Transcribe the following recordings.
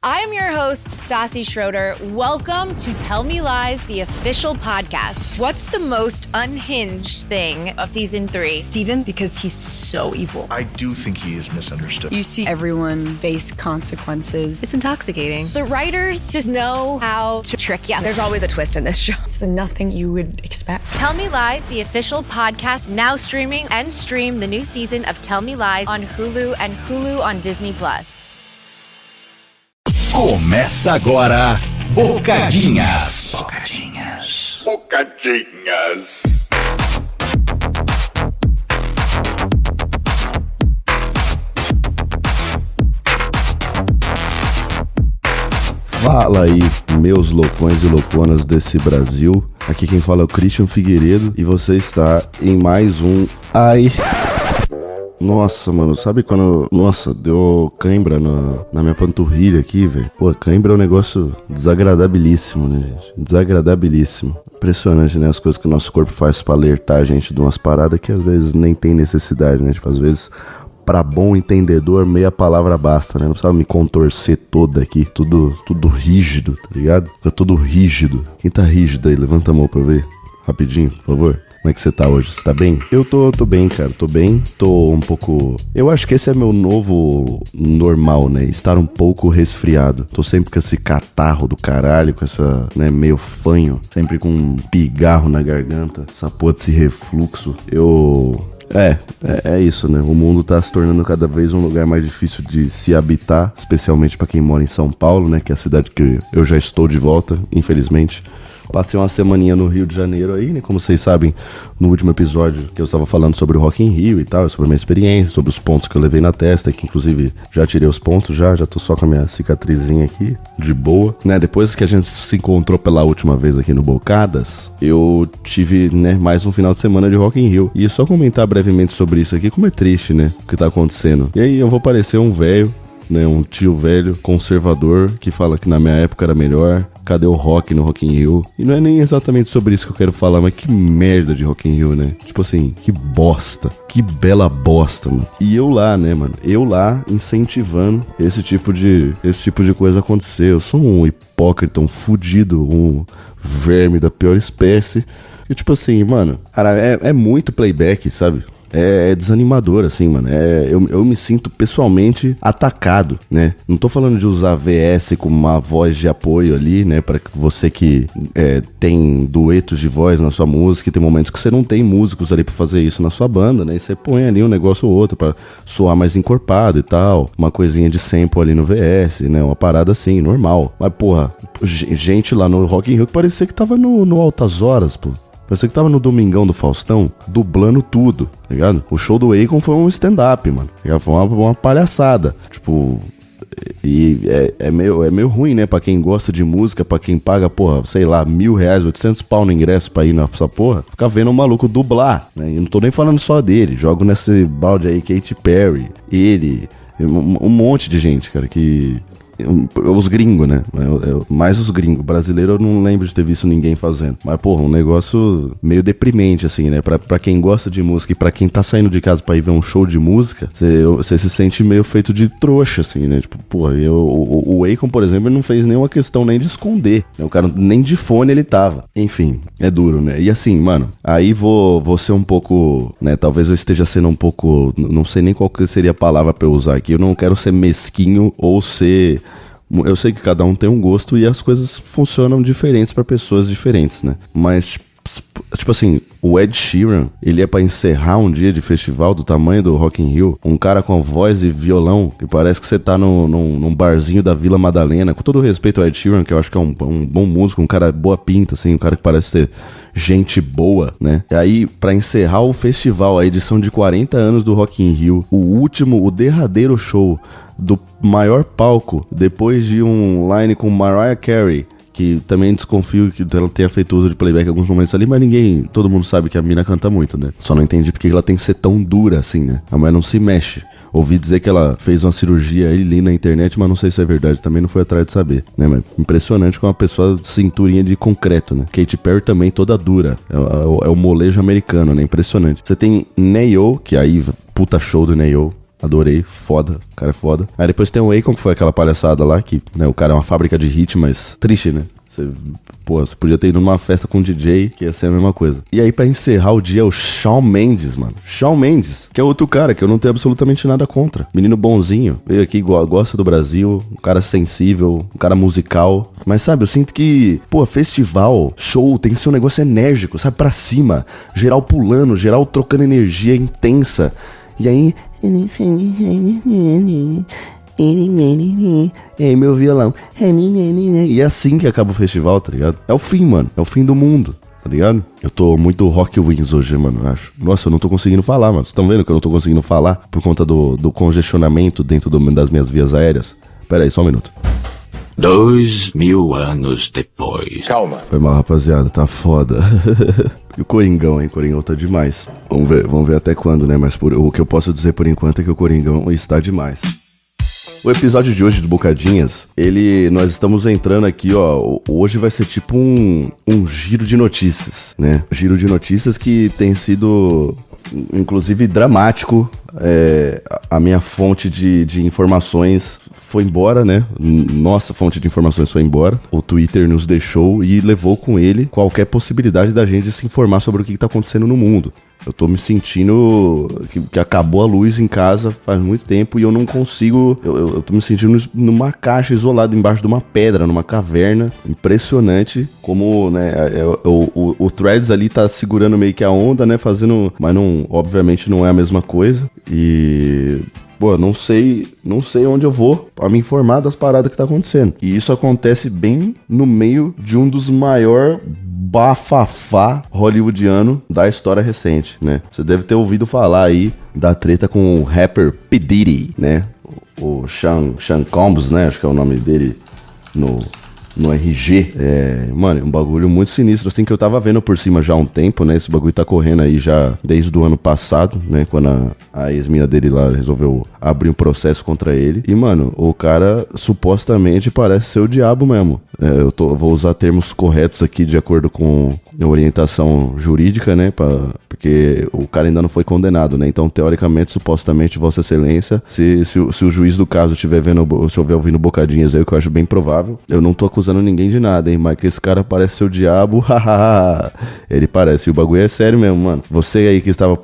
I'm your host, Stassi Schroeder. Welcome to Tell Me Lies, the official podcast. What's the most unhinged thing of season 3? Steven, because he's so evil. I do think he is misunderstood. You see everyone face consequences. It's intoxicating. The writers just know how to trick you. There's always a twist in this show. It's nothing you would expect. Tell Me Lies, the official podcast, now streaming, and stream the new season of Tell Me Lies on Hulu and Hulu on Disney+. Começa agora, Bocadinhas. Bocadinhas. Bocadinhas. Fala aí, meus loucões e louconas desse Brasil. Aqui quem fala é o Christian Figueiredo e você está em mais um Ai... Nossa, mano, sabe quando... Nossa, deu cãibra na minha panturrilha aqui, velho. Pô, cãibra é um negócio desagradabilíssimo, né, gente? Desagradabilíssimo. Impressionante, né? As coisas que o nosso corpo faz pra alertar a gente de umas paradas que às vezes nem tem necessidade, né? Tipo, às vezes... Pra bom entendedor, meia palavra basta, né? Não precisava me contorcer toda aqui. Tudo rígido, tá ligado? Fica tudo rígido. Quem tá rígido aí? Levanta a mão pra eu ver. Rapidinho, por favor. Como é que você tá hoje? Você tá bem? Eu tô bem, cara. Tô bem. Tô um pouco... Eu acho que esse é meu novo normal, né? Estar um pouco resfriado. Tô sempre com esse catarro do caralho, com essa, né, meio fanho. Sempre com um pigarro na garganta. Essa porra desse refluxo. É isso, né? O mundo tá se tornando cada vez um lugar mais difícil de se habitar, especialmente pra quem mora em São Paulo, né? Que é a cidade que eu já estou de volta, infelizmente. Passei uma semaninha no Rio de Janeiro aí, né? Como vocês sabem, no último episódio que eu estava falando sobre o Rock in Rio e tal, sobre a minha experiência, sobre os pontos que eu levei na testa, que inclusive já tirei os pontos, já tô só com a minha cicatrizinha aqui, de boa, né? Depois que a gente se encontrou pela última vez aqui no Bocadas, eu tive, né, mais um final de semana de Rock in Rio. E só comentar brevemente sobre isso aqui, como é triste, né? O que tá acontecendo. E aí eu vou parecer um velho, né, um tio velho, conservador, que fala que na minha época era melhor. Cadê o rock no Rock in Rio? E não é nem exatamente sobre isso que eu quero falar, mas que merda de Rock in Rio, né? Tipo assim, que bosta. Que bela bosta, mano. E eu lá, né, mano? Eu lá incentivando esse tipo de coisa acontecer. Eu sou um hipócrita, um fudido, um verme da pior espécie. E tipo assim, mano, cara, é muito playback, sabe? É desanimador, assim, mano. Eu me sinto pessoalmente atacado, né? Não tô falando de usar VS como uma voz de apoio ali, né? Pra você que tem duetos de voz na sua música e tem momentos que você não tem músicos ali pra fazer isso na sua banda, né? E você põe ali um negócio ou outro pra soar mais encorpado e tal. Uma coisinha de sample ali no VS, né? Uma parada assim, normal. Mas, porra, gente lá no Rock in Rio que parecia que tava no Altas Horas, pô. Parecia que tava no Domingão do Faustão, dublando tudo, tá ligado? O show do Akon foi um stand-up, mano. Foi uma palhaçada. Tipo, e é meio ruim, né? Pra quem gosta de música, pra quem paga, porra, sei lá, R$1.000, 800 pau no ingresso pra ir nessa porra, ficar vendo um maluco dublar, né? E não tô nem falando só dele, jogo nesse balde aí Katy Perry, ele, um monte de gente, cara, que... Os gringos, né? Mais os gringos. Brasileiro eu não lembro de ter visto ninguém fazendo. Mas, porra, um negócio meio deprimente, assim, né? Pra quem gosta de música e pra quem tá saindo de casa pra ir ver um show de música, você se sente meio feito de trouxa, assim, né? Tipo, porra, o Akon, por exemplo, ele não fez nenhuma questão nem de esconder, né? O cara nem de fone ele tava. Enfim, é duro, né? E assim, mano, aí vou ser um pouco, né? Talvez eu esteja sendo um pouco... Não sei nem qual que seria a palavra pra eu usar aqui. Eu não quero ser mesquinho ou ser... Eu sei que cada um tem um gosto e as coisas funcionam diferentes pra pessoas diferentes, né? Mas, tipo assim, o Ed Sheeran, ele é pra encerrar um dia de festival do tamanho do Rock in Rio. Um cara com voz e violão, que parece que você tá num barzinho da Vila Madalena. Com todo respeito ao Ed Sheeran, que eu acho que é um bom músico, um cara boa pinta, assim, um cara que parece ser gente boa, né? E aí, pra encerrar o festival, a edição de 40 anos do Rock in Rio, o derradeiro show do maior palco, depois de um line com Mariah Carey, que também desconfio que ela tenha feito uso de playback em alguns momentos ali, mas todo mundo sabe que a mina canta muito, né? Só não entendi porque ela tem que ser tão dura assim, né? A mulher não se mexe. Ouvi dizer que ela fez uma cirurgia ali na internet, mas não sei se é verdade, também não fui atrás de saber, né? Mas impressionante com uma pessoa cinturinha de concreto, né? Katy Perry também toda dura, é o molejo americano, né? Impressionante. Você tem Neyo, que aí, puta show do Neyo. Adorei, foda, o cara é foda. Aí depois tem o Akon, que foi aquela palhaçada lá, que, né, o cara é uma fábrica de hit, mas triste, né? Você podia ter ido numa festa com um DJ, que ia ser a mesma coisa. E aí, pra encerrar o dia, é o Shawn Mendes, mano. Shawn Mendes, que é outro cara que eu não tenho absolutamente nada contra. Menino bonzinho, veio aqui, gosta do Brasil, um cara sensível, um cara musical. Mas, sabe, eu sinto que, festival, show, tem que ser um negócio enérgico, sabe? Pra cima, geral pulando, geral trocando energia intensa. E aí... E aí, meu violão. E é assim que acaba o festival, tá ligado? É o fim, mano. É o fim do mundo, tá ligado? Eu tô muito Rock Wings hoje, mano, eu acho. Nossa, eu não tô conseguindo falar, mano. Vocês tão vendo que eu não tô conseguindo falar por conta do congestionamento dentro das minhas vias aéreas? Pera aí, só um minuto. 2000 anos depois. Calma. Foi mal, rapaziada, tá foda. E o Coringão, hein? Coringão tá demais. Vamos ver até quando, né? Mas o que eu posso dizer por enquanto é que o Coringão está demais. O episódio de hoje do Bocadinhas, nós estamos entrando aqui, ó, hoje vai ser tipo um giro de notícias, né? Giro de notícias que tem sido, inclusive, dramático. A minha fonte de informações foi embora, né? Nossa fonte de informações foi embora. O Twitter nos deixou e levou com ele qualquer possibilidade da gente se informar sobre o que tá acontecendo no mundo. Eu tô me sentindo que acabou a luz em casa faz muito tempo e eu não consigo... Eu tô me sentindo numa caixa isolada embaixo de uma pedra, numa caverna. Impressionante como, né, o Threads ali tá segurando meio que a onda, né, fazendo... Mas não, obviamente não é a mesma coisa. E... Pô, não sei onde eu vou pra me informar das paradas que tá acontecendo. E isso acontece bem no meio de um dos maiores bafafá hollywoodiano da história recente, né? Você deve ter ouvido falar aí da treta com o rapper P. Diddy, né? O Sean Combs, né? Acho que é o nome dele no RG. Mano, é um bagulho muito sinistro, assim, que eu tava vendo por cima já há um tempo, né? Esse bagulho tá correndo aí já desde o ano passado, né? Quando a ex-mina dele lá resolveu abrir um processo contra ele. E, mano, o cara supostamente parece ser o diabo mesmo. Vou usar termos corretos aqui de acordo com a orientação jurídica, né? Porque o cara ainda não foi condenado, né? Então, teoricamente, supostamente, Vossa Excelência, se o juiz do caso estiver ouvindo bocadinhas aí, o que eu acho bem provável, eu não tô acusando ninguém de nada, hein? Mas que esse cara parece ser o diabo, hahaha. Ele parece. E o bagulho é sério mesmo, mano. Você aí que estava...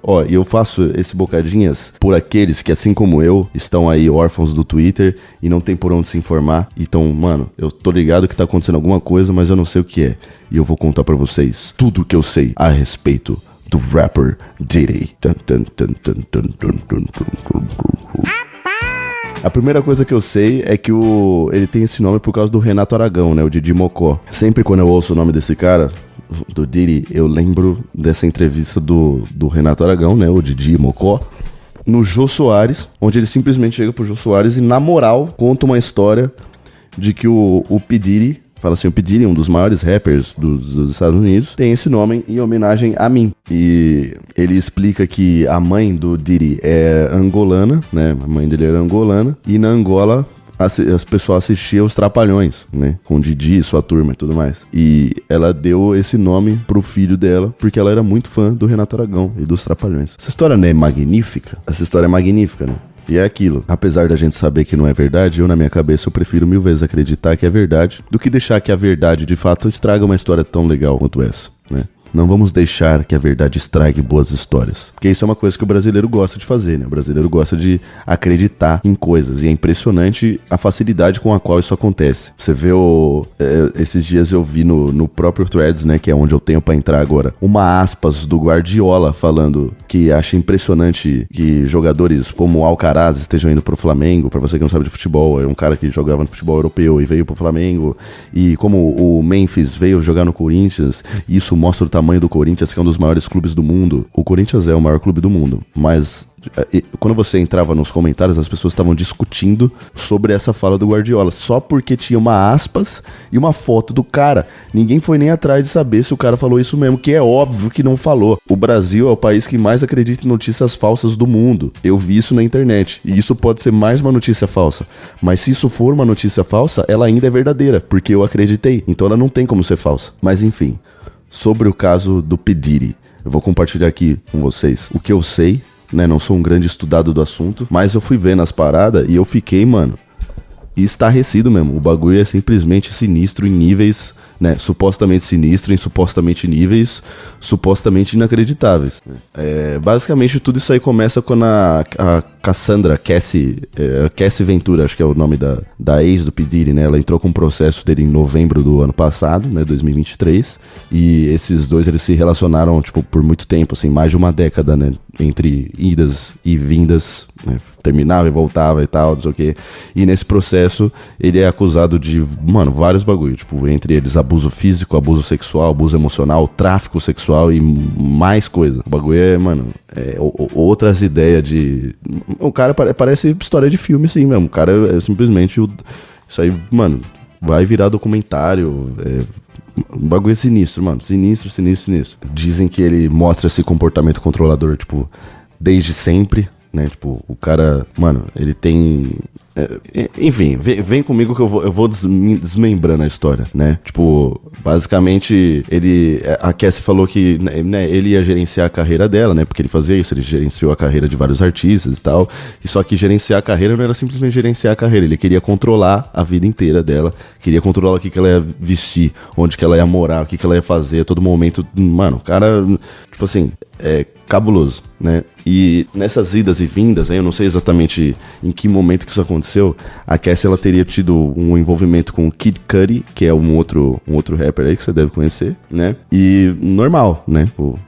Ó, e eu faço esse bocadinhas por aqueles que, assim como eu, estão aí órfãos do Twitter e não tem por onde se informar. Então, mano, eu tô ligado que tá acontecendo alguma coisa, mas eu não sei o que é. E eu vou contar pra vocês tudo o que eu sei a respeito do rapper Diddy. A primeira coisa que eu sei é que ele tem esse nome por causa do Renato Aragão, né? O Didi Mocó. Sempre quando eu ouço o nome desse cara, do Diddy, eu lembro dessa entrevista do Renato Aragão, né? O Didi Mocó. No Jô Soares, onde ele simplesmente chega pro Jô Soares e, na moral, conta uma história de que o P. Diddy, fala assim, o P. Diddy, um dos maiores rappers dos Estados Unidos, tem esse nome em homenagem a mim. E ele explica que a mãe do Diddy é angolana, né? A mãe dele era angolana. E na Angola, as pessoas assistiam os Trapalhões, né? Com o Didi, sua turma e tudo mais. E ela deu esse nome pro filho dela, porque ela era muito fã do Renato Aragão e dos Trapalhões. Essa história não é magnífica? Essa história é magnífica, né? E é aquilo, apesar da gente saber que não é verdade, eu na minha cabeça eu prefiro 1000 vezes acreditar que é verdade, do que deixar que a verdade de fato estraga uma história tão legal quanto essa, né? Não vamos deixar que a verdade estrague boas histórias. Porque isso é uma coisa que o brasileiro gosta de fazer, né? O brasileiro gosta de acreditar em coisas. E é impressionante a facilidade com a qual isso acontece. Você vê esses dias eu vi no próprio Threads, né? Que é onde eu tenho pra entrar agora. Uma aspas do Guardiola falando que acha impressionante que jogadores como Alcaraz estejam indo pro Flamengo. Pra você que não sabe de futebol, é um cara que jogava no futebol europeu e veio pro Flamengo. E como o Memphis veio jogar no Corinthians, isso mostra o tamanho do Corinthians, que é um dos maiores clubes do mundo. O Corinthians é o maior clube do mundo, mas quando você entrava nos comentários, as pessoas estavam discutindo sobre essa fala do Guardiola, só porque tinha uma aspas e uma foto do cara. Ninguém foi nem atrás de saber se o cara falou isso mesmo, que é óbvio que não falou. O Brasil é o país que mais acredita em notícias falsas do mundo. Eu vi isso na internet, e isso pode ser mais uma notícia falsa. Mas se isso for uma notícia falsa, ela ainda é verdadeira, porque eu acreditei. Então ela não tem como ser falsa. Mas enfim, sobre o caso do P. Diddy, eu vou compartilhar aqui com vocês o que eu sei né? Não sou um grande estudado do assunto, mas eu fui vendo as paradas e eu fiquei, mano, estarrecido mesmo. O bagulho é simplesmente sinistro em níveis, né? Supostamente sinistro em supostamente níveis supostamente inacreditáveis. Basicamente tudo isso aí começa quando a Cassandra, Cassie Ventura, acho que é o nome da ex do P. Diddy, né? Ela entrou com um processo dele em novembro do ano passado, né? 2023. E esses dois, eles se relacionaram, tipo, por muito tempo, assim, mais de uma década, né? Entre idas e vindas, né? Terminava e voltava e tal, não sei o quê. E nesse processo, ele é acusado de, mano, vários bagulhos. Tipo, entre eles, abuso físico, abuso sexual, abuso emocional, tráfico sexual e mais coisa. O bagulho é, mano, outras ideias de... O cara parece história de filme, assim mesmo. O cara é simplesmente... Isso aí, mano, vai virar documentário. O bagulho é sinistro, mano. Sinistro. Dizem que ele mostra esse comportamento controlador, tipo, desde sempre, né? Tipo, o cara, mano, ele tem... Enfim, vem comigo que eu vou desmembrando a história, né? Tipo, basicamente, a Cassie falou que, né, ele ia gerenciar a carreira dela, né? Porque ele fazia isso, ele gerenciou a carreira de vários artistas e tal. E só que gerenciar a carreira não era simplesmente gerenciar a carreira, ele queria controlar a vida inteira dela, queria controlar o que ela ia vestir, onde que ela ia morar, o que ela ia fazer a todo momento. Mano, o cara, tipo assim, cabuloso, né? E nessas idas e vindas, eu não sei exatamente em que momento que isso aconteceu, a Cassie, ela teria tido um envolvimento com o Kid Cudi, que é um outro rapper aí que você deve conhecer, né? E normal, né?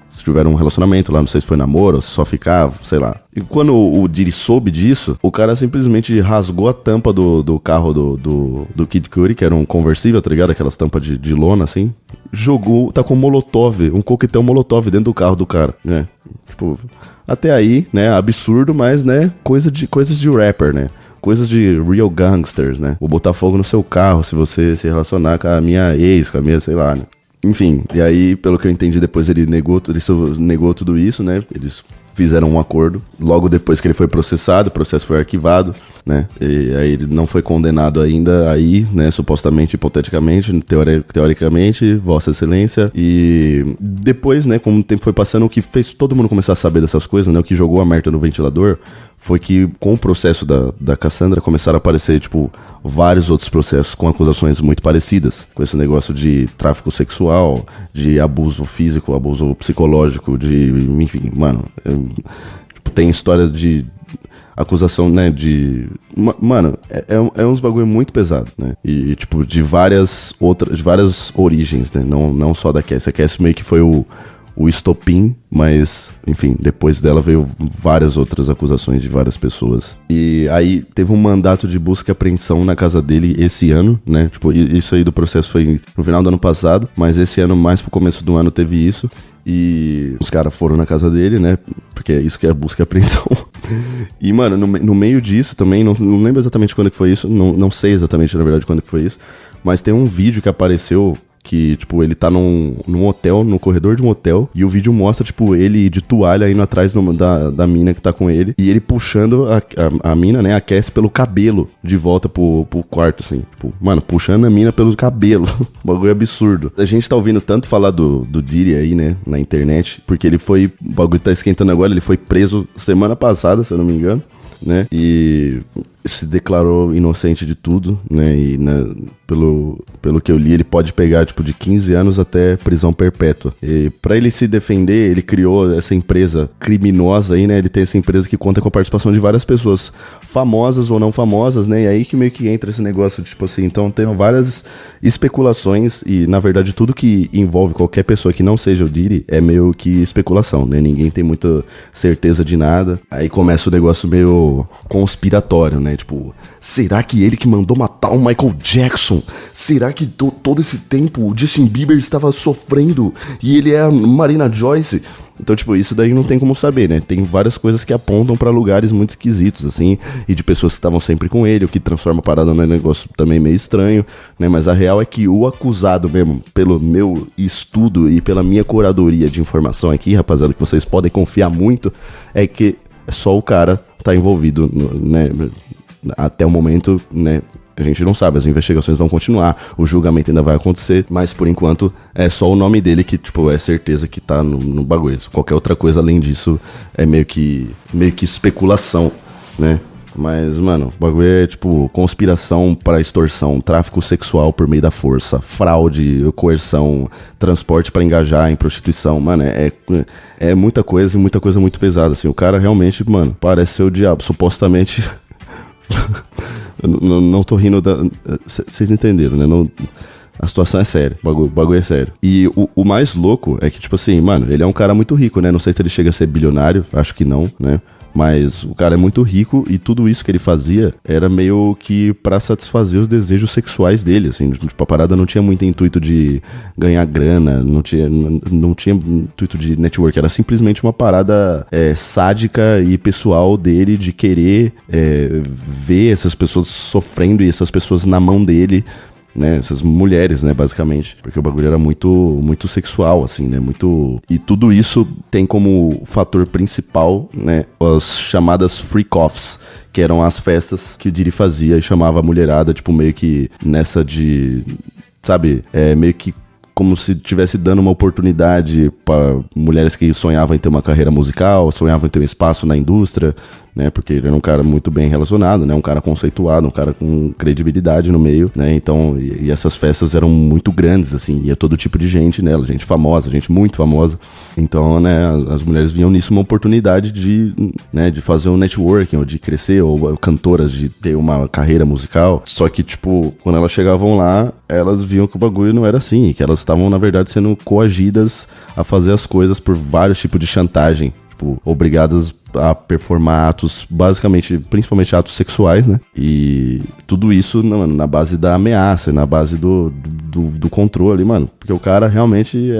Se tiveram um relacionamento lá, não sei se foi namoro ou se só ficava, sei lá. E quando o Diddy soube disso, o cara simplesmente rasgou a tampa do carro do Kid Cudi, que era um conversível, tá ligado? Aquelas tampas de lona, assim. Tacou um coquetel molotov dentro do carro do cara, né? Tipo, até aí, né? Absurdo, mas, né? Coisas de rapper, né? Coisas de real gangsters, né? Vou botar fogo no seu carro se você se relacionar com a minha ex, com a minha, sei lá, né? Enfim, e aí, pelo que eu entendi, depois ele negou tudo isso, né? Eles fizeram um acordo. Logo depois que ele foi processado, o processo foi arquivado, né? E aí ele não foi condenado ainda, aí, né? Supostamente, hipoteticamente, teoricamente, Vossa Excelência. E depois, né? Como o tempo foi passando, o que fez todo mundo começar a saber dessas coisas, né? O que jogou a merda no ventilador foi que, com o processo da Cassandra, começaram a aparecer, tipo, vários outros processos com acusações muito parecidas. Com esse negócio de tráfico sexual, de abuso físico, abuso psicológico, enfim, mano. Tipo, tem história de acusação, né, Mano, é uns bagulho muito pesado, né? E, tipo, de várias origens, né? Não só da Cassie. A Cassie meio que foi o estopim, mas, enfim, depois dela veio várias outras acusações de várias pessoas. E aí teve um mandato de busca e apreensão na casa dele esse ano, né? Tipo, isso aí do processo foi no final do ano passado, mas esse ano, mais pro começo do ano, teve isso. E os caras foram na casa dele, né? Porque é isso que é busca e apreensão. E, mano, no meio disso também, não lembro exatamente quando que foi isso, não sei exatamente, na verdade, quando que foi isso, mas tem um vídeo que apareceu que, tipo, ele tá num hotel, no corredor de um hotel, e o vídeo mostra, tipo, ele de toalha indo atrás da mina que tá com ele, e ele puxando a mina, né, a Cassie, pelo cabelo, de volta pro quarto, assim, tipo, mano, puxando a mina pelo cabelo, bagulho absurdo. A gente tá ouvindo tanto falar do Diddy aí, né, na internet, porque o bagulho tá esquentando agora, ele foi preso semana passada, se eu não me engano, né, e se declarou inocente de tudo, né, e pelo que eu li, ele pode pegar, tipo, de 15 anos até prisão perpétua. E pra ele se defender, ele criou essa empresa criminosa aí, né, ele tem essa empresa que conta com a participação de várias pessoas, famosas ou não famosas, né, e aí que meio que entra esse negócio, tipo assim, então tem várias especulações e, na verdade, tudo que envolve qualquer pessoa que não seja o Diddy é meio que especulação, né, ninguém tem muita certeza de nada, aí começa o negócio meio conspiratório, né, tipo, será que ele que mandou matar o Michael Jackson? Será que todo esse tempo o Justin Bieber estava sofrendo e ele é a Marina Joyce? Então, tipo, isso daí não tem como saber, né? Tem várias coisas que apontam pra lugares muito esquisitos, assim, e de pessoas que estavam sempre com ele, o que transforma a parada num negócio também meio estranho, né? Mas a real é que o acusado mesmo, pelo meu estudo e pela minha curadoria de informação aqui, rapaziada, que vocês podem confiar muito, é que só o cara tá envolvido, né? Até o momento, né? A gente não sabe, as investigações vão continuar, o julgamento ainda vai acontecer, mas por enquanto é só o nome dele que, tipo, é certeza que tá no bagulho. Qualquer outra coisa além disso é meio que especulação, né? Mas, mano, o bagulho é, tipo, conspiração para extorsão, tráfico sexual por meio da força, fraude, coerção, transporte para engajar em prostituição. Mano, é muita coisa e muita coisa muito pesada, assim. O cara realmente, mano, parece ser o diabo. Supostamente... não tô rindo da... Vocês entenderam, né? Não... A situação é séria, o bagulho é sério. E o mais louco é que, tipo assim, mano, ele é um cara muito rico, né? Não sei se ele chega a ser bilionário, acho que não, né? Mas o cara é muito rico e tudo isso que ele fazia era meio que pra satisfazer os desejos sexuais dele, assim. Tipo, a parada não tinha muito intuito de ganhar grana, não tinha intuito de network, era simplesmente uma parada sádica e pessoal dele de querer ver essas pessoas sofrendo e essas pessoas na mão dele, né, essas mulheres, né, basicamente, porque o bagulho era muito, muito sexual, assim, né, muito... E tudo isso tem como fator principal, né, as chamadas freak-offs, que eram as festas que o Diddy fazia e chamava a mulherada, tipo, meio que nessa de, sabe, meio que como se estivesse dando uma oportunidade para mulheres que sonhavam em ter uma carreira musical, sonhavam em ter um espaço na indústria, né, porque ele era um cara muito bem relacionado, né, um cara conceituado, um cara com credibilidade no meio, né, então, e essas festas eram muito grandes, assim, ia todo tipo de gente nela, gente famosa, gente muito famosa, então, né, as mulheres viam nisso uma oportunidade de, né, de fazer um networking, ou de crescer, ou cantoras de ter uma carreira musical, só que, tipo, quando elas chegavam lá, elas viam que o bagulho não era assim, que elas estavam, na verdade, sendo coagidas a fazer as coisas por vários tipos de chantagem, tipo, obrigadas a performar atos, basicamente, principalmente atos sexuais, né? E tudo isso na base da ameaça, na base do controle, mano. Porque o cara realmente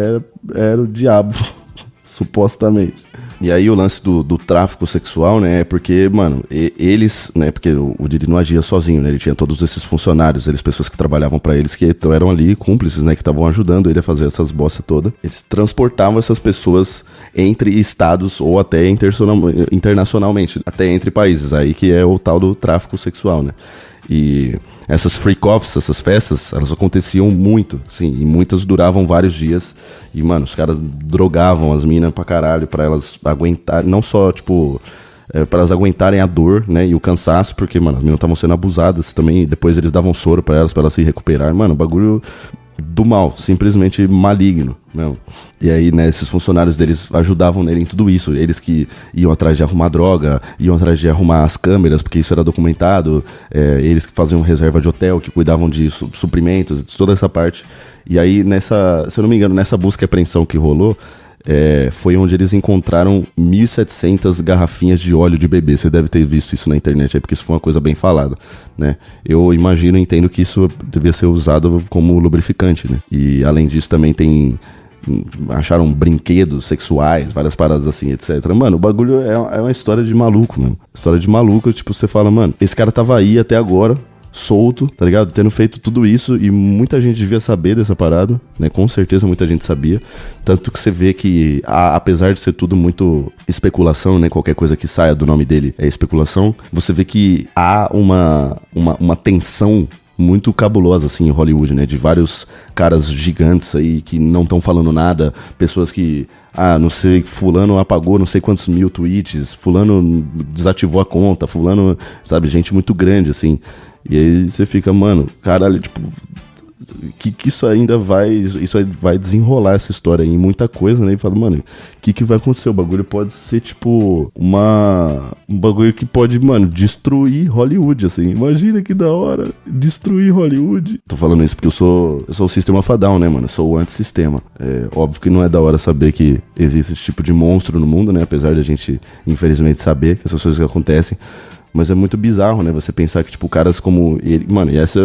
era o diabo, supostamente. E aí o lance do tráfico sexual, né, é porque, mano, eles, né, porque o Diddy não agia sozinho, né, ele tinha todos esses funcionários, pessoas que trabalhavam pra eles, que então eram ali cúmplices, né, que estavam ajudando ele a fazer essas bosta toda. Eles transportavam essas pessoas entre estados ou até internacionalmente, até entre países, aí que é o tal do tráfico sexual, né. E essas freak-offs, essas festas, elas aconteciam muito, sim, e muitas duravam vários dias. E, mano, os caras drogavam as minas pra caralho, pra elas aguentarem, não só, tipo, pra elas aguentarem a dor, né, e o cansaço, porque, mano, as minas estavam sendo abusadas também, e depois eles davam soro pra elas se recuperarem. Mano, o bagulho do mal, simplesmente maligno, né? E aí, né, esses funcionários deles ajudavam nele em tudo isso, eles que iam atrás de arrumar droga, iam atrás de arrumar as câmeras, porque isso era documentado, eles que faziam reserva de hotel, que cuidavam de suprimentos, toda essa parte. E aí, se eu não me engano, nessa busca e apreensão que rolou, foi onde eles encontraram 1.700 garrafinhas de óleo de bebê. Você deve ter visto isso na internet aí, porque isso foi uma coisa bem falada, né? Eu imagino e entendo que isso devia ser usado como lubrificante, né? E além disso também acharam brinquedos sexuais, várias paradas assim, etc. Mano, o bagulho é uma história de maluco, mano. História de maluco, tipo, você fala, mano, esse cara tava aí até agora, solto, tá ligado? Tendo feito tudo isso, e muita gente devia saber dessa parada, né? Com certeza muita gente sabia. Tanto que você vê que, apesar de ser tudo muito especulação, né? Qualquer coisa que saia do nome dele é especulação. Você vê que há uma tensão muito cabulosa, assim, em Hollywood, né? De vários caras gigantes aí que não estão falando nada, pessoas que... não sei, fulano apagou não sei quantos mil tweets, fulano desativou a conta, fulano, sabe, gente muito grande, assim. E aí você fica, mano, caralho, tipo, que isso ainda vai desenrolar essa história em muita coisa, né? E fala, mano, o que vai acontecer? O bagulho pode ser, tipo, um bagulho que pode, mano, destruir Hollywood, assim. Imagina que da hora, destruir Hollywood. Tô falando isso porque eu sou o System of a Down, né, mano? Eu sou o antissistema. Óbvio que não é da hora saber que existe esse tipo de monstro no mundo, né? Apesar de a gente, infelizmente, saber que essas coisas que acontecem. Mas é muito bizarro, né? Você pensar que, tipo, caras como ele... Mano, e essa...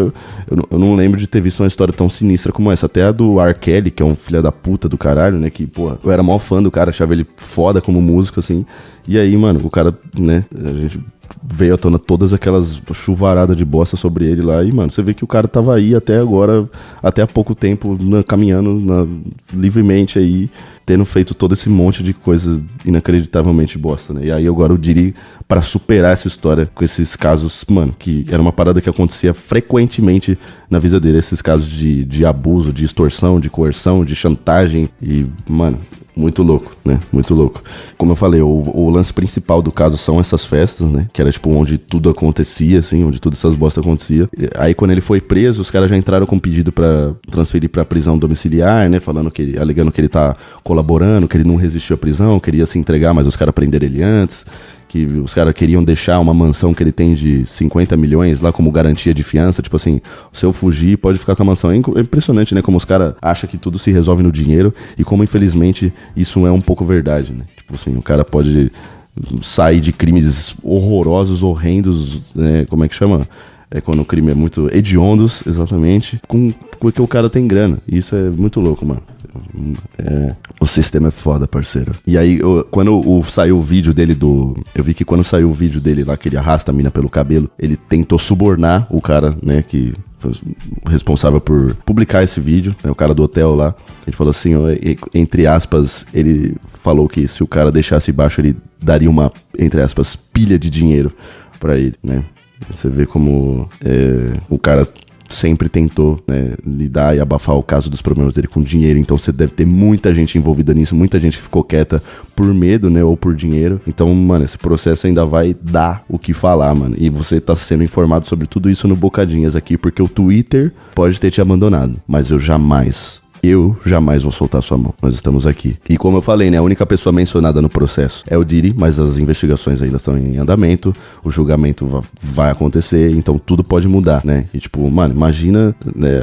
Eu não lembro de ter visto uma história tão sinistra como essa. Até a do R. Kelly, que é um filho da puta do caralho, né? Que, porra, eu era mó fã do cara, achava ele foda como músico, assim. E aí, mano, o cara, né? A gente veio à tona todas aquelas chuvaradas de bosta sobre ele lá. E, mano, você vê que o cara tava aí até agora, até há pouco tempo, caminhando livremente aí, tendo feito todo esse monte de coisa inacreditavelmente bosta, né? E aí agora o Diddy, pra superar essa história com esses casos, mano, que era uma parada que acontecia frequentemente na vida dele, esses casos de abuso, de extorsão, de coerção, de chantagem e, mano, muito louco, né? Muito louco. Como eu falei, o lance principal do caso são essas festas, né? Que era, tipo, onde tudo acontecia, assim, onde todas essas bostas acontecia. Aí, quando ele foi preso, os caras já entraram com pedido pra transferir pra prisão domiciliar, né? Alegando que ele tá colaborando, que ele não resistiu à prisão, queria se entregar, mas os caras prenderam ele antes. Que os caras queriam deixar uma mansão que ele tem de 50 milhões lá como garantia de fiança, tipo assim, se eu fugir, pode ficar com a mansão. É impressionante, né, como os caras acham que tudo se resolve no dinheiro e como, infelizmente, isso é um pouco verdade, né? Tipo assim, o cara pode sair de crimes horrorosos, horrendos, né, como é que chama? É quando o crime é muito hediondos, exatamente, porque o cara tem grana. Isso é muito louco, mano. O sistema é foda, parceiro. E aí, quando saiu o vídeo dele eu vi que quando saiu o vídeo dele lá, que ele arrasta a mina pelo cabelo, ele tentou subornar o cara, né, que foi responsável por publicar esse vídeo, né, o cara do hotel lá. Ele falou assim, entre aspas, ele falou que se o cara deixasse baixo, ele daria uma, entre aspas, pilha de dinheiro pra ele, né. Você vê como o cara sempre tentou, né, lidar e abafar o caso dos problemas dele com dinheiro. Então você deve ter muita gente envolvida nisso, muita gente que ficou quieta por medo, né, ou por dinheiro. Então, mano, esse processo ainda vai dar o que falar, mano. E você tá sendo informado sobre tudo isso no Bocadinhas aqui, porque o Twitter pode ter te abandonado, mas eu jamais vou soltar sua mão. Nós estamos aqui. E como eu falei, né, a única pessoa mencionada no processo é o Diddy, mas as investigações ainda estão em andamento, o julgamento vai acontecer, então tudo pode mudar, né? E tipo, mano, imagina, né,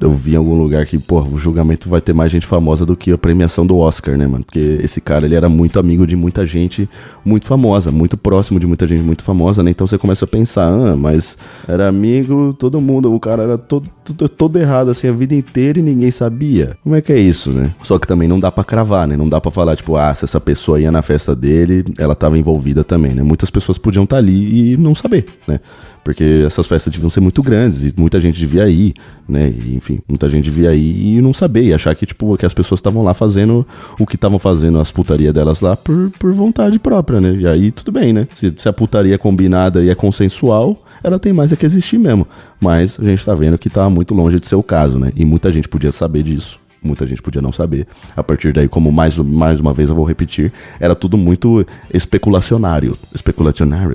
eu vi em algum lugar que, pô, o julgamento vai ter mais gente famosa do que a premiação do Oscar, né, mano? Porque esse cara, ele era muito amigo de muita gente muito famosa, muito próximo de muita gente muito famosa, né? Então você começa a pensar, mas era amigo, todo mundo, o cara era todo errado, assim, a vida inteira e ninguém sabia. Como é que é isso, né? Só que também não dá pra cravar, né? Não dá pra falar, tipo, se essa pessoa ia na festa dele, ela tava envolvida também, né? Muitas pessoas podiam estar ali e não saber, né? Porque essas festas deviam ser muito grandes e muita gente devia ir, né? E, enfim, muita gente devia ir e não saber e achar que, tipo, que as pessoas estavam lá fazendo o que estavam fazendo, as putarias delas lá por vontade própria, né? E aí tudo bem, né? Se a putaria é combinada e é consensual, ela tem mais que existir mesmo. Mas a gente tá vendo que tá muito longe de ser o caso, né? E muita gente podia saber disso. Muita gente podia não saber. A partir daí, como mais uma vez eu vou repetir, era tudo muito especulacionário.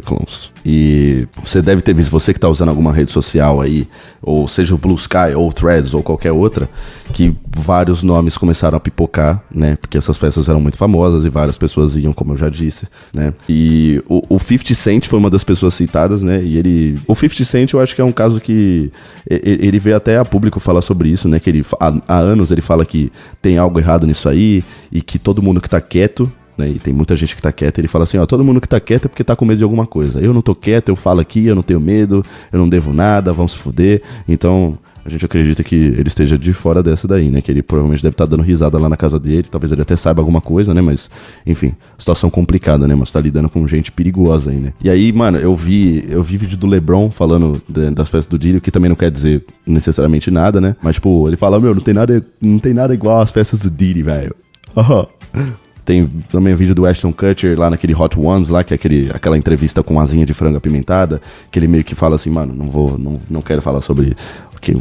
Clowns. E você deve ter visto, você que tá usando alguma rede social aí, ou seja o Blue Sky, ou Threads, ou qualquer outra, que vários nomes começaram a pipocar, né? Porque essas festas eram muito famosas e várias pessoas iam, como eu já disse, né? E o 50 Cent foi uma das pessoas citadas, né? E o 50 Cent eu acho que é um caso que ele veio até a público falar sobre isso, né? Que ele, há anos ele fala que tem algo errado nisso aí e que todo mundo que tá quieto, né, e tem muita gente que tá quieta, ele fala assim, todo mundo que tá quieto é porque tá com medo de alguma coisa. Eu não tô quieto, eu falo aqui, eu não tenho medo, eu não devo nada, vamos se fuder. Então, a gente acredita que ele esteja de fora dessa daí, né, que ele provavelmente deve estar dando risada lá na casa dele, talvez ele até saiba alguma coisa, né, mas, enfim, situação complicada, né, mas tá lidando com gente perigosa aí, né. E aí, mano, eu vi vídeo do LeBron falando das festas do Diddy, que também não quer dizer necessariamente nada, né, mas, tipo, ele fala, não tem nada igual às festas do Diddy, velho. Tem também o vídeo do Ashton Kutcher lá naquele Hot Ones lá, que é aquela entrevista com asinha de frango apimentada, que ele meio que fala assim, mano, não quero falar sobre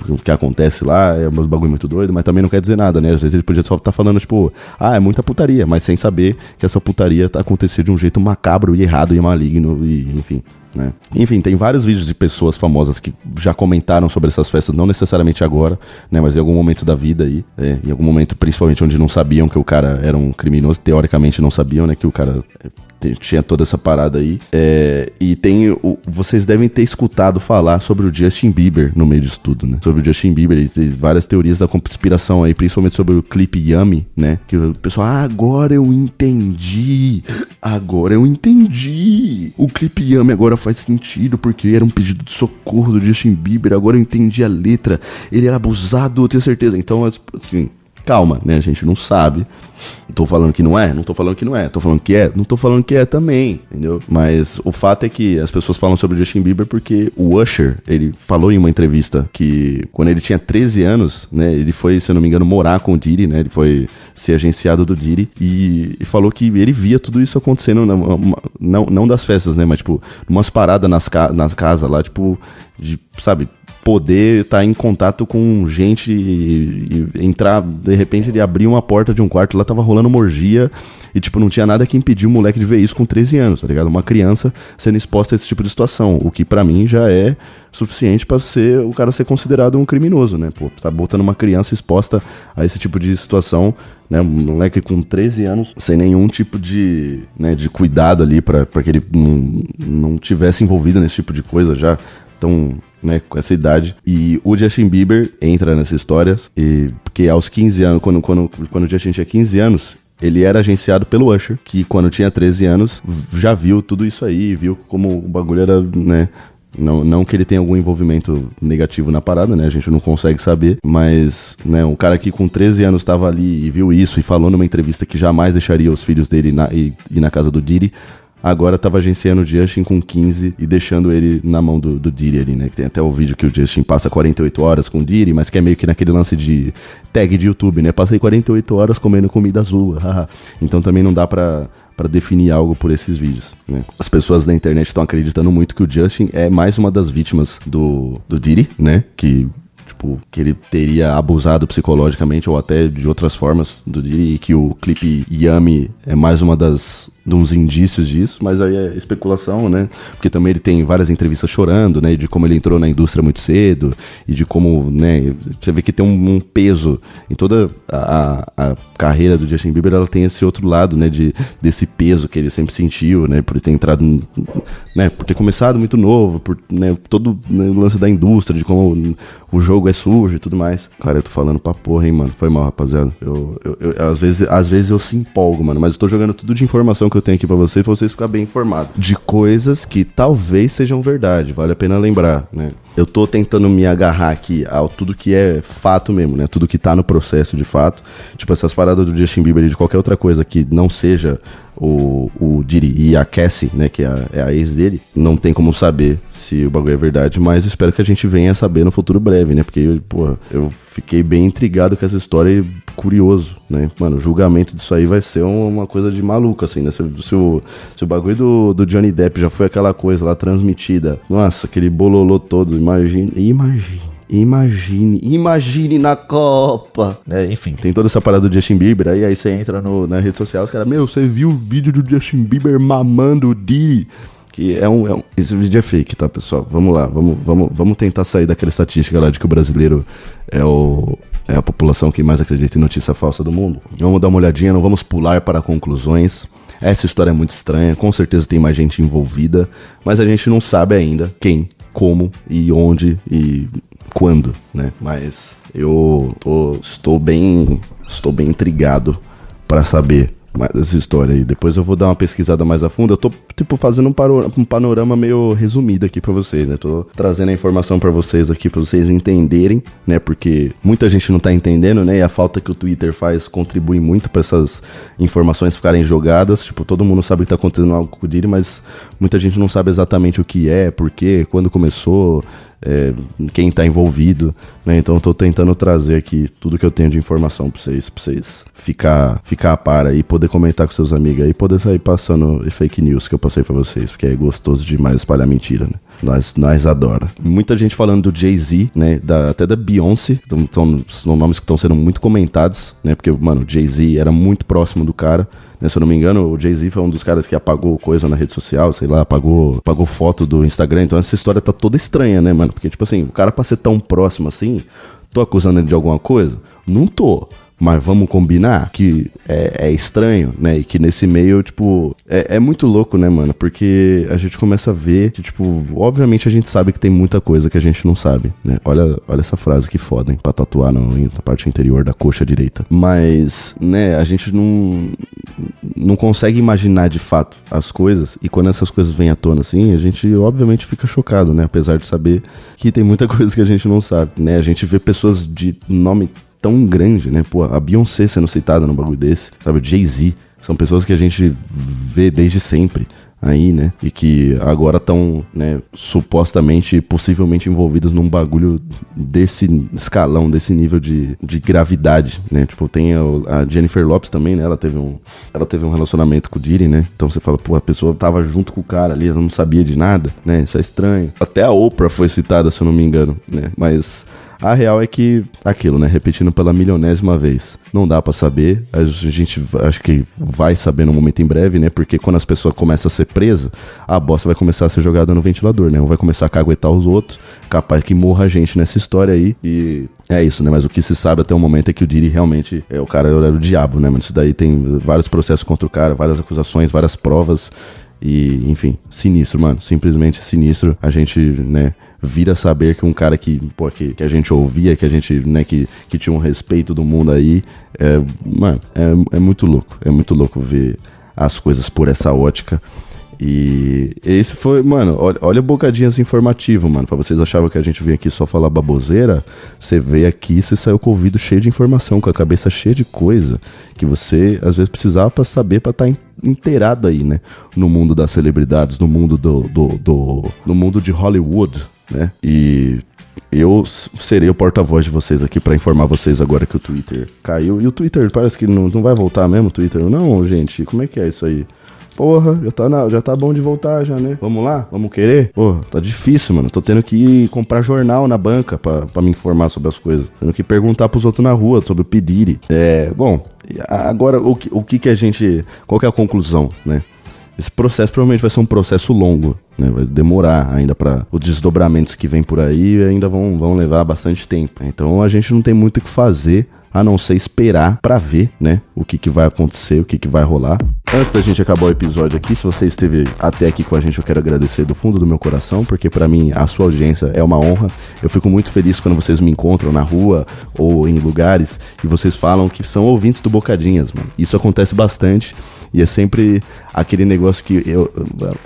o que acontece lá, é um bagulho muito doido, mas também não quer dizer nada, né? Às vezes ele podia só estar falando, tipo, é muita putaria, mas sem saber que essa putaria tá acontecendo de um jeito macabro e errado e maligno, e enfim, né? Enfim, tem vários vídeos de pessoas famosas que já comentaram sobre essas festas, não necessariamente agora, né? Mas em algum momento da vida aí, em algum momento, principalmente onde não sabiam que o cara era um criminoso, teoricamente não sabiam, né? Que o cara tinha toda essa parada aí. E vocês devem ter escutado falar sobre o Justin Bieber no meio disso tudo, né? Sobre o Justin Bieber, tem várias teorias da conspiração aí, principalmente sobre o clipe Yummy, né? Que o pessoal, agora eu entendi. O clipe Yummy agora faz sentido, porque era um pedido de socorro do Justin Bieber, agora eu entendi a letra. Ele era abusado, eu tenho certeza. Então, assim, Calma, né? A gente não sabe. Não tô falando que não é, não tô falando que não é. Tô falando que é, não tô falando que é também, entendeu? Mas o fato é que as pessoas falam sobre o Justin Bieber porque o Usher, ele falou em uma entrevista que quando ele tinha 13 anos, né? Ele foi, se eu não me engano, morar com o Diddy, né? Ele foi ser agenciado do Diddy e falou que ele via tudo isso acontecendo, não das festas, né? Mas, tipo, umas paradas nas casas lá, tipo, de, sabe... poder estar em contato com gente e entrar, de repente ele abriu uma porta de um quarto, lá tava rolando uma orgia e tipo, não tinha nada que impedir o moleque de ver isso com 13 anos, tá ligado? Uma criança sendo exposta a esse tipo de situação, o que pra mim já é suficiente pra ser, o cara ser considerado um criminoso, né? Pô, tá botando uma criança exposta a esse tipo de situação, né? Um moleque com 13 anos, sem nenhum tipo de, né, de cuidado ali pra que ele não tivesse envolvido nesse tipo de coisa já tão... né, com essa idade. E o Justin Bieber entra nessa história, porque aos 15 anos, quando o Justin tinha 15 anos, ele era agenciado pelo Usher, que quando tinha 13 anos, já viu tudo isso aí, viu como o bagulho era, né, não que ele tenha algum envolvimento negativo na parada, né, a gente não consegue saber, mas, né, um cara que com 13 anos estava ali e viu isso e falou numa entrevista que jamais deixaria os filhos dele ir na casa do Diddy, agora tava agenciando o Justin com 15 e deixando ele na mão do Diddy ali, né? Que tem até o vídeo que o Justin passa 48 horas com o Diddy, mas que é meio que naquele lance de tag de YouTube, né? Passei 48 horas comendo comida azul, então também não dá pra definir algo por esses vídeos, né? As pessoas da internet estão acreditando muito que o Justin é mais uma das vítimas do Diddy, né? Que ele teria abusado psicologicamente ou até de outras formas do Diddy, e que o clipe Yummy é mais uma de uns indícios disso, mas aí é especulação, né? Porque também ele tem várias entrevistas chorando, né? De como ele entrou na indústria muito cedo e de como, né? Você vê que tem um peso em toda a carreira do Justin Bieber, ela tem esse outro lado, né? Desse peso que ele sempre sentiu, né? Por ter entrado, né? Por ter começado muito novo, por, né? Todo, né, o lance da indústria, de como o jogo é sujo e tudo mais. Cara, eu tô falando pra porra, hein, mano? Foi mal, rapaziada. Eu às vezes eu se empolgo, mano, mas eu tô jogando tudo de informação que eu tenho aqui pra vocês ficarem bem informados de coisas que talvez sejam verdade, vale a pena lembrar, né? Eu tô tentando me agarrar aqui ao tudo que é fato mesmo, né? Tudo que tá no processo de fato. Tipo, essas paradas do Justin Bieber e de qualquer outra coisa que não seja o Diddy e a Cassie, né? Que é a ex dele. Não tem como saber se o bagulho é verdade, mas eu espero que a gente venha a saber no futuro breve, né? Porque, porra, eu fiquei bem intrigado com essa história e curioso, né? Mano, o julgamento disso aí vai ser uma coisa de maluco, assim, né? Se o bagulho do Johnny Depp já foi aquela coisa lá transmitida, nossa, aquele bololô todo, Imagine na Copa. Enfim, tem toda essa parada do Justin Bieber. Aí você entra na rede social, os caras, você viu o vídeo do Justin Bieber mamando o Diddy? Que esse vídeo é fake, tá, pessoal? Vamos lá, vamos tentar sair daquela estatística lá de que o brasileiro é a população que mais acredita em notícia falsa do mundo. Vamos dar uma olhadinha, não vamos pular para conclusões. Essa história é muito estranha, com certeza tem mais gente envolvida, mas a gente não sabe ainda quem, como e onde e quando, né? Mas eu estou bem intrigado para saber mais dessa história aí. Depois eu vou dar uma pesquisada mais a fundo. Eu tô, tipo, fazendo um panorama meio resumido aqui pra vocês, né? Tô trazendo a informação pra vocês aqui, pra vocês entenderem, né? Porque muita gente não tá entendendo, né? E a falta que o Twitter faz contribui muito pra essas informações ficarem jogadas. Tipo, todo mundo sabe que tá acontecendo algo com o Diddy, mas muita gente não sabe exatamente o que é, por quê, quando começou, quem tá envolvido, né? Então eu tô tentando trazer aqui tudo que eu tenho de informação pra vocês ficar a par aí, poder comentar com seus amigos aí, poder sair passando fake news que eu passei pra vocês, porque é gostoso demais espalhar mentira, né? Nós adora. Muita gente falando do Jay-Z, né? Até da Beyoncé, são nomes que estão sendo muito comentados, né? Porque, mano, o Jay-Z era muito próximo do cara. Se eu não me engano, o Jay-Z foi um dos caras que apagou coisa na rede social, sei lá, apagou foto do Instagram. Então essa história tá toda estranha, né, mano? Porque, tipo assim, o cara pra ser tão próximo assim, tô acusando ele de alguma coisa? Não tô. Mas vamos combinar que é estranho, né? E que nesse meio, tipo, é muito louco, né, mano? Porque a gente começa a ver que, tipo, obviamente a gente sabe que tem muita coisa que a gente não sabe, né? Olha essa frase que foda, hein? Pra tatuar na parte interior da coxa direita. Mas, né, a gente não consegue imaginar de fato as coisas. E quando essas coisas vêm à tona, assim, a gente obviamente fica chocado, né? Apesar de saber que tem muita coisa que a gente não sabe, né? A gente vê pessoas de nome tão grande, né? Pô, a Beyoncé sendo citada num bagulho desse, sabe? O Jay-Z, são pessoas que a gente vê desde sempre aí, né? E que agora estão, né, supostamente, possivelmente envolvidas num bagulho desse escalão, desse nível de gravidade, né? Tipo, tem a Jennifer Lopez também, né? Ela teve um relacionamento com o Diddy, né? Então você fala, pô, a pessoa tava junto com o cara ali, ela não sabia de nada, né? Isso é estranho. Até a Oprah foi citada, se eu não me engano, né? Mas a real é que, aquilo, né? Repetindo pela milionésima vez. Não dá pra saber. A gente acho que vai saber no momento em breve, né? Porque quando as pessoas começam a ser presas, a bosta vai começar a ser jogada no ventilador, né? Um vai começar a caguetar os outros. Capaz que morra a gente nessa história aí. E é isso, né? Mas o que se sabe até o momento é que o Diddy realmente é o cara, era o diabo, né? Mas isso daí tem vários processos contra o cara, várias acusações, várias provas. E, enfim, sinistro, mano. Simplesmente sinistro. A gente, né, vira saber que um cara que, pô, que a gente ouvia, que a gente, né, que tinha um respeito do mundo aí, mano, é muito louco. É muito louco ver as coisas por essa ótica. E esse foi, mano, olha o Bocadinhas informativo, mano. Pra vocês achavam que a gente vinha aqui só falar baboseira, você veio aqui e você saiu com o ouvido cheio de informação, com a cabeça cheia de coisa que você, às vezes, precisava pra saber, pra estar inteirado aí, né? No mundo das celebridades, no mundo no mundo de Hollywood, né? E eu serei o porta-voz de vocês aqui pra informar vocês agora que o Twitter caiu. E o Twitter parece que não vai voltar mesmo, o Twitter? Não, gente, como é que é isso aí? Porra, já tá bom de voltar já, né? Vamos lá? Vamos querer? Porra, tá difícil, mano. Tô tendo que ir comprar jornal na banca pra me informar sobre as coisas. Tendo que perguntar pros outros na rua sobre o Pediri. Bom, agora o que a gente... Qual que é a conclusão, né? Esse processo provavelmente vai ser um processo longo, né? Vai demorar ainda para os desdobramentos que vem por aí, ainda vão levar bastante tempo. Então a gente não tem muito o que fazer, a não ser esperar pra ver, né, o que vai acontecer, o que vai rolar. Antes da gente acabar o episódio aqui, se você esteve até aqui com a gente, eu quero agradecer do fundo do meu coração, porque pra mim a sua audiência é uma honra. Eu fico muito feliz quando vocês me encontram na rua ou em lugares e vocês falam que são ouvintes do Bocadinhas, mano. Isso acontece bastante. E é sempre aquele negócio que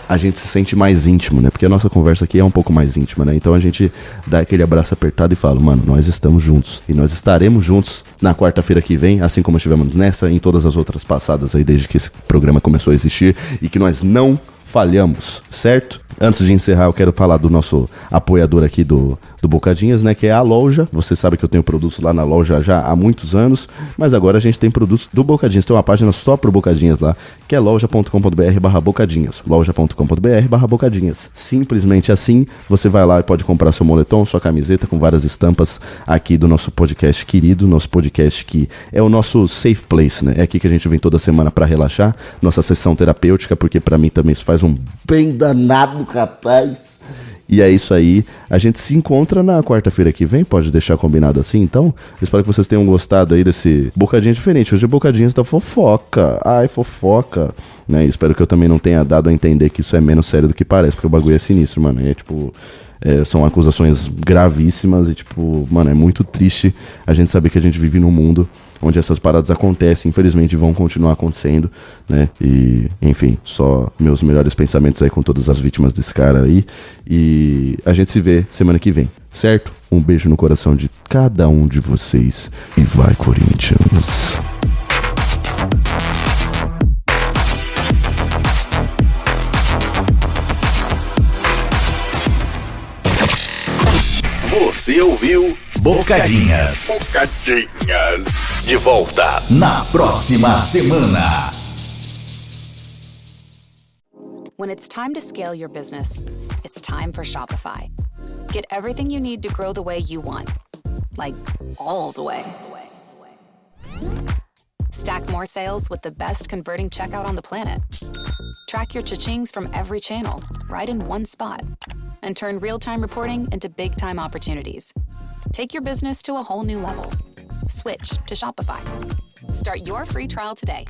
a gente se sente mais íntimo, né? Porque a nossa conversa aqui é um pouco mais íntima, né? Então a gente dá aquele abraço apertado e fala, mano, nós estamos juntos. E nós estaremos juntos na quarta-feira que vem, assim como estivemos nessa e em todas as outras passadas aí, desde que esse programa começou a existir. E que nós não falhamos, certo? Antes de encerrar, eu quero falar do nosso apoiador aqui do Bocadinhas, né? Que é a loja. Você sabe que eu tenho produtos lá na loja já há muitos anos, mas agora a gente tem produtos do Bocadinhas. Tem uma página só pro Bocadinhas lá, que é loja.com.br/bocadinhas. Loja.com.br/bocadinhas. Simplesmente assim, você vai lá e pode comprar seu moletom, sua camiseta com várias estampas aqui do nosso podcast querido, nosso podcast que é o nosso safe place, né? É aqui que a gente vem toda semana pra relaxar, nossa sessão terapêutica, porque pra mim também isso faz um bem danado, rapaz. E é isso aí, a gente se encontra na quarta-feira que vem, pode deixar combinado assim, então. Espero que vocês tenham gostado aí desse Bocadinha diferente. Hoje é Bocadinhas da fofoca, fofoca, né? Espero que eu também não tenha dado a entender que isso é menos sério do que parece, porque o bagulho é sinistro, mano. É tipo, são acusações gravíssimas e tipo, mano, é muito triste a gente saber que a gente vive num mundo onde essas paradas acontecem, infelizmente vão continuar acontecendo, né? E, enfim, só meus melhores pensamentos aí com todas as vítimas desse cara aí. E a gente se vê semana que vem, certo? Um beijo no coração de cada um de vocês e vai, Corinthians! Você ouviu Bocadinhas. Bocadinhas. De volta na próxima semana. When it's time to scale your business, it's time for Shopify. Get everything you need to grow the way you want. Like, all the way. Stack more sales with the best converting checkout on the planet. Track your cha-chings from every channel, right in one spot. And turn real-time reporting into big-time opportunities. Take your business to a whole new level. Switch to Shopify. Start your free trial today